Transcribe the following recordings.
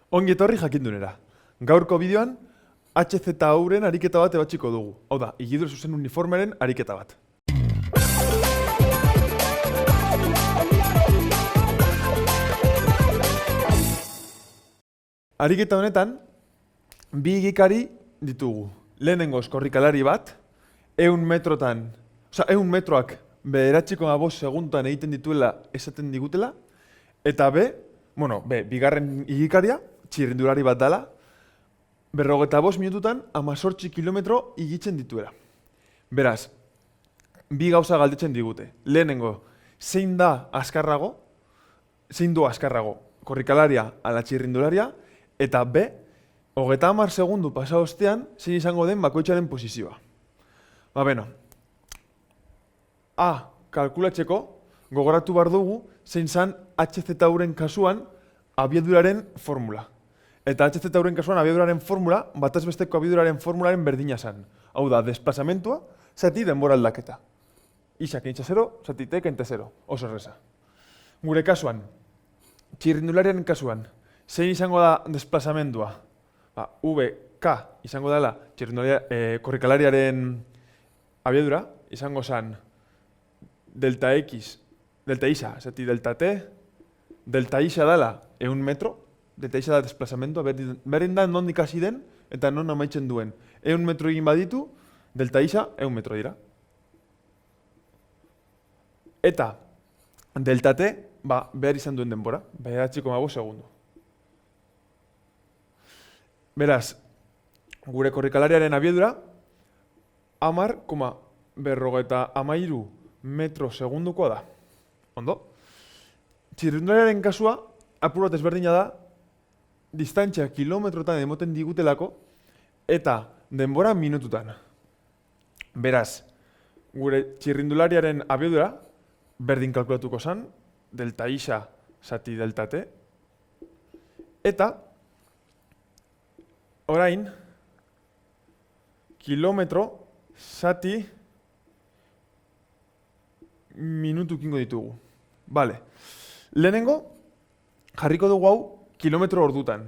Ongi etorri jakindunera. Gaurko bideoan, HZU-ren ariketa bat ebatziko dugu. Hau da, higidura zuzen uniformeren ariketa bat. Ariketa honetan, bi higikari ditugu. Lehenengoz korrikalari bat, 100 metroak 9,5 segundutan egiten dituela esaten digutela, eta bigarren higikaria, txirrindulari bat dela, 45 minututan 18 kilometro higitzen dituela. Beraz, bi gauza galdetzen digute. Lehenengo, zein du azkarrago, korrikalaria ala txirrindularia, eta B, 30 segundu pasa ostean, zein izango den bakoitzaren posizioa. A, kalkulatzeko, gogoratu behar dugu, zein zan HZU-ren kasuan abiaduraren formula. Eta HZU-ren kasuan abiaduraren formula, batez besteko abiaduraren formularen berdina zan. Hau da, desplazamentua, zati denbora aldaketa. Isa kentsa 0, zati T kente 0. Oso erreza. Gure kasuan, txirrindulariaren kasuan, zein izango da desplazamentua? VK izango dela korrikalariaren abiadura, izango zan delta X, delta isa, zati delta T, delta isa dela 100 metro, delta isa da desplazamentua, berdin da nondik hasi den eta non amaitzen duen. 100 metro egin baditu, delta isa 100 metro dira. Eta delta T, behar izan duen denbora, 9,5 segundu. Beraz, gure korrikalariaren abiadura, 10,53 metro segundukoa da. Ondo? Txirrindulariaren kasua, apur bat ezberdina da, distantzia kilometrotan emoten digutelako, eta denbora minututan. Beraz, gure txirrindulariaren abiadura, berdin kalkulatuko zan, delta isa zati delta T, eta orain, kilometro zati minutu kingo ditugu. Lehenengo, jarriko dugu hau kilometro ordutan.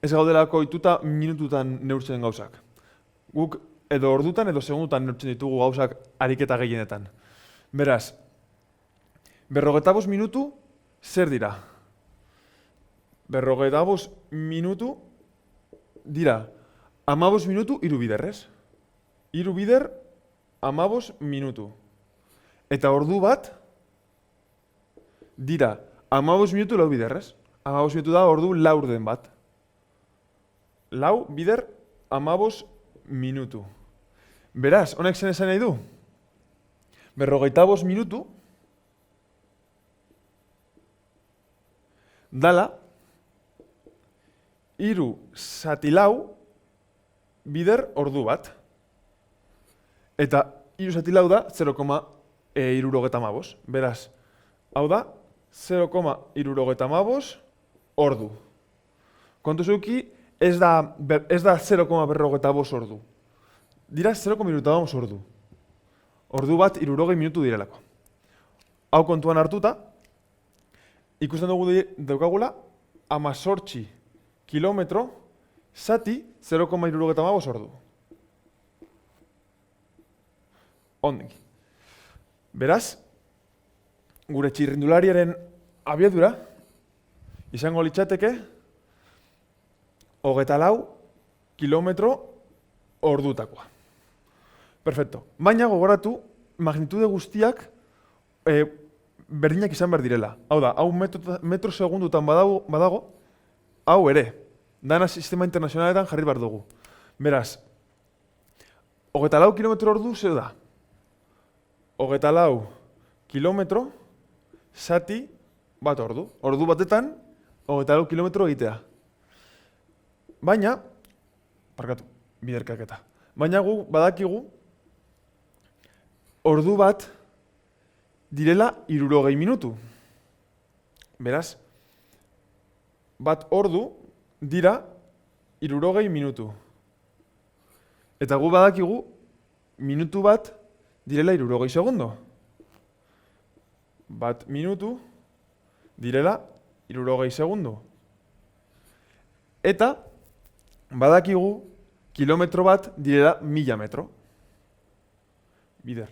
Ez gaudelako ituta minututan neurtzen gauzak. Guk edo ordutan edo segundutan neurtzen ditugu gauzak ariketa gehienetan. Beraz, 45 minutu zer dira? 45 minutu dira 15 minutu 3 biderrez. 3 bider 15 minutu. Eta ordu bat dira 15 minutu 4 biderrez. 15 minutu da ordu laurden bat. 4 bider 15 minutu. Beraz, honek zen esan nahi du? 45 minutu dala 3 zati 4 bider ordu bat. Eta 3 zati 4 da 0,75. Beraz, hau da 0,75 ordu. Kontu zeuki, ez da 0,45 ordu. Dira 0,75 ordu. Ordu bat 60 minutu direlako. Hau kontuan hartuta, ikusten dugu daukagula 18 kilometro zati 0,75 ordu. Ondik. Beraz, gure txirrindulariaren abiadura izango litzateke 24 kilometro ordutakoa. Perfecto. Baina gogoratu, magnitude guztiak berdinak izan behar direla. Hau da, hau metro segundutan badago, hau ere. Dana sistema internazionaletan jarri behar dugu. Beraz, 24 kilometro ordu zer da? 24 kilometro zati bat ordu. Ordu batetan, 24 kilometro egitea. Baina, biderkaketa. Baina gu badakigu, ordu bat direla 60 minutu. Beraz, bat ordu dira 60 minutu. Eta gu badakigu, minutu bat direla 60 segundo. Bat minutu direla 60 segundo. Eta, badakigu, kilometro bat direla 1000 metro. Bider.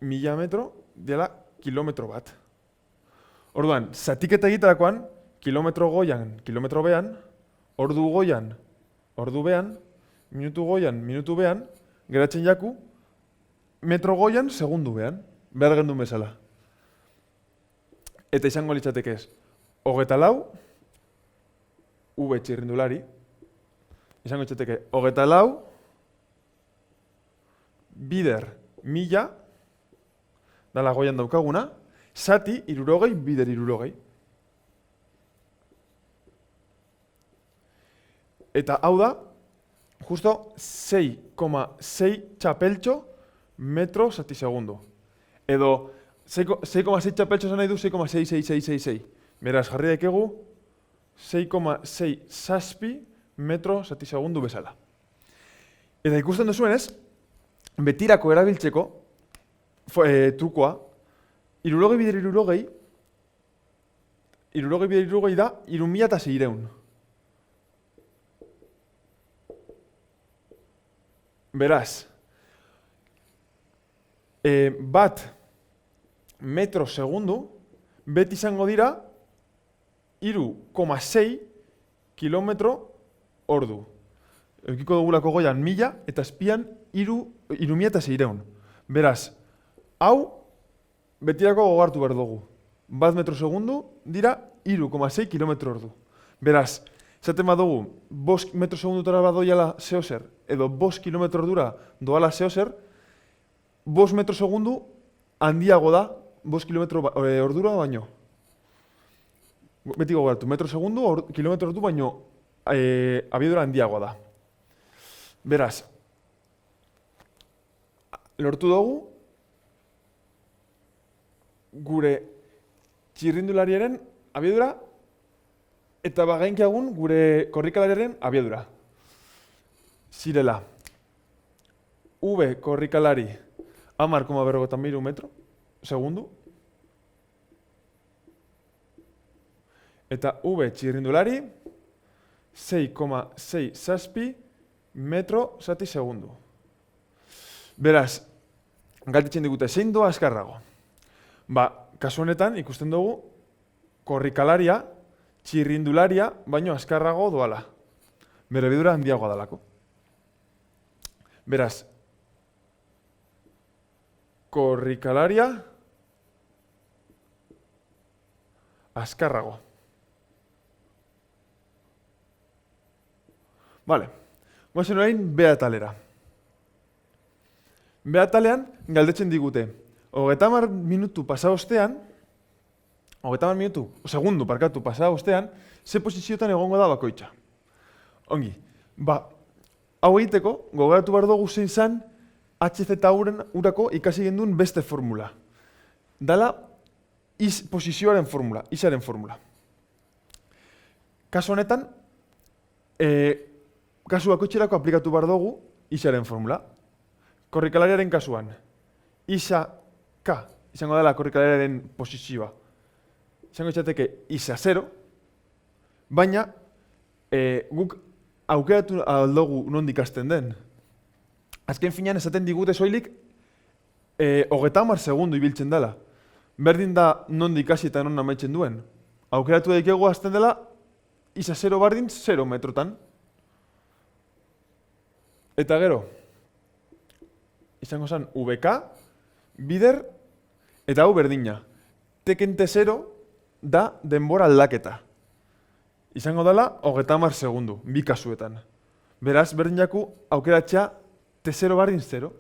1000 metro dela kilometro bat. Orduan, zatiketa egiterakoan, kilometro goian, kilometro bean, ordu goian, ordu bean, minutu goian, minutu bean, geratzen jaku, metro goian, segundu bean, behar gendun bezala. Eta izango litzateke ez, 24, V txirrindulari, izango litzateke 24, bider 1000, dala goian daukaguna, zati 60, bider 60. Eta hau da, justo 6,6 txapeltxo metro zati segundu. Edo 6,6 txapeltxo esan nahi du 6,66666. Beraz, jarri daikegu 6,6 zazpi metro zati segundu bezala. Eta ikusten duzuenez, betirako erabiltzeko trukoa, 60 bider 60, 60 bider 60 da 3600. Beraz, bat metro segundu, beti izango dira 3,6 kilometro ordu. Eukiko dugulako goian 1000 eta azpian 3600. Beraz, hau betirako gogartu behar dugu. Bat metro segundu dira 3,6 kilometro ordu. Beraz, zaten badugu, 5 metro segundutara badoiala zehozer, edo 5 kilometro ordura doala zehozer, 5 metro segundu handiago da 5 kilometro ordura baino. Beti gogoratu, metro segundu, kilometro ordu baino abiadura handiagoa da. Beraz, lortu dugu gure txirrindulariaren abiadura eta bagainkiagun gure korrikalariaren abiadura. Zirela, V korrikalari 10,53 metro segundu, eta V txirrindulari 6,6 zazpi metro zati segundu. Beraz, galdetzen digute, zein doa azkarrago? Ba, kasu honetan ikusten dugu korrikalaria, txirrindularia, baino azkarrago doala. Bere abiadura handiagoa dalako. Beraz, korrikalaria azkarrago. Vale, guazen orain B atalera. B atalean galdetzen digute, 30 minutu pasa ostean, 30 minutu, segundu parkatu pasa ostean, ze posiziotan egongo da bakoitza. Ongi, ba, hau egiteko, gogoratu behar dugu zein zan, HZ urako ikasi genduen beste formula. Dala, posizioaren formula, izaren formula. Kasu honetan, kasu bakoitzerako aplikatu behar dugu izaren formula. Korrikalariaren kasuan, isa K, izango dela korrikalariaren posizioa. Izango izateke isa 0, baina guk aukeratu aldugu nondik hasten den. Azken finean esaten digute soilik 30 segundu ibiltzen dela. Berdin da nondik hasi eta non amaitzen duen. Aukeratu daikegu hasten dela isa 0 bardin 0 metrotan. Eta gero, izango zen VK, bider, eta hau berdina. Tekente 0 da denbora aldaketa. Izango dela 30 segundu, bi kasuetan. Beraz, berdin jaku aukeratzea T0 bardin 0.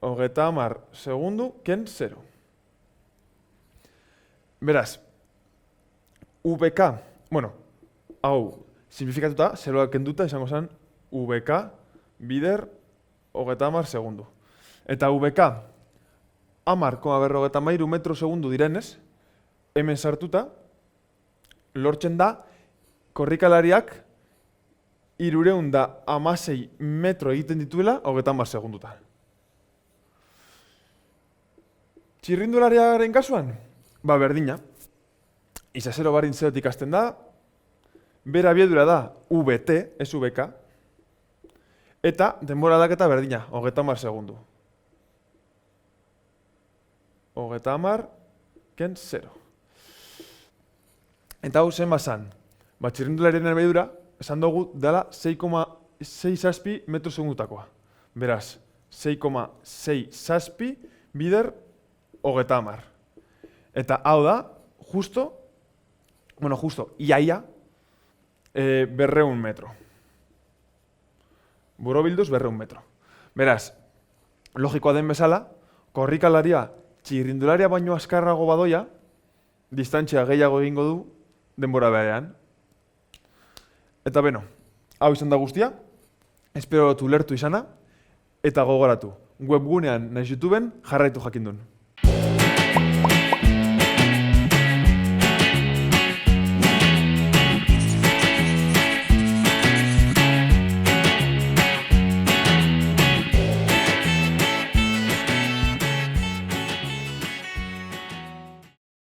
30 segundu, ken 0. Beraz, VK, bueno, hau, simplifikatuta, 0 kenduta, izango zen VK, bider, 30 segundu. Eta VK, 10,53 metro segundu direnez, hemen sartuta, lortzen da, korrikalariak 316 metro egiten dituela 30 segundutan. Txirrindulariaren kasuan, ba berdina. Isasero barin zerotik ikasten da, bere abiadura da VT, ez VK, eta denbora aldaketa berdina, 30 segundu. 30, ken 0. Eta hau zen bazan, txirrindulariaren abiadura, esan dugu, dela 6,6 zazpi metro segundutakoa. Beraz, 6,6 zazpi bider 30. Eta hau da, justo, iaia, 200 metro. Borobilduz 200 metro. Beraz, logikoa den bezala, korrikalaria txirrindularia baino azkarrago badoia, distantzia gehiago egingo du denbora berean. Eta beno, hau izan da guztia, espero dut ulertu izana, eta gogoratu, webgunean nahiz YouTubeen jarraitu jakindun.